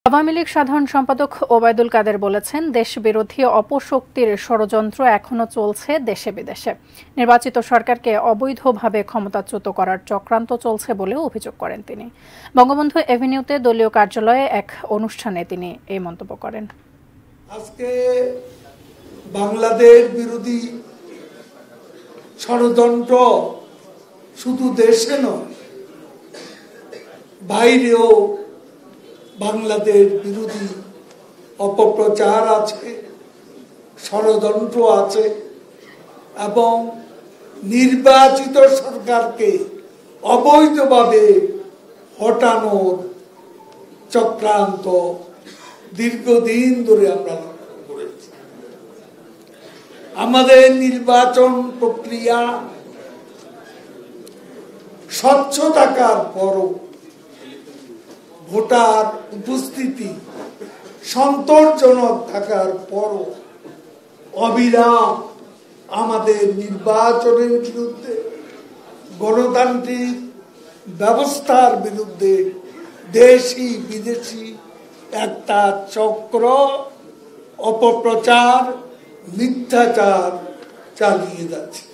আওয়ামী লীগ সাধারণ সম্পাদক ওবায়দুল কাদের বলেছেন, দেশবিরোধী অপশক্তির ষড়যন্ত্র এখনো চলছে দেশে বিদেশে। নির্বাচিত সরকারকে অবৈধভাবে ক্ষমতাচ্যুত করার চক্রান্ত চলছে বলেও অভিযোগ করেন তিনি। বঙ্গবন্ধু এভিনিউতে দলীয় কার্যালয়ে এক অনুষ্ঠানে তিনি এই মন্তব্য করেন। আজকে বাংলাদেশ বিরোধী ষড়যন্ত্র শুধু দেশে নয়, বাইরেও বাংলাদেশ বিরোধী অপপ্রচার আছে, ষড়যন্ত্র আছে এবং নির্বাচিত সরকারকে অবৈধভাবে হটানোর চক্রান্ত দীর্ঘদিন ধরে আমরা লক্ষ্য করেছি। আমাদের নির্বাচন প্রক্রিয়া স্বচ্ছ থাকার পরও, ভোটার উপস্থিতি সন্তোষজনক থাকার পরও অবিরাম আমাদের নির্বাচনের বিরুদ্ধে, গণতান্ত্রিক ব্যবস্থার বিরুদ্ধে দেশি বিদেশি একটা চক্র অপপ্রচার, মিথ্যাচার চালিয়ে যাচ্ছে।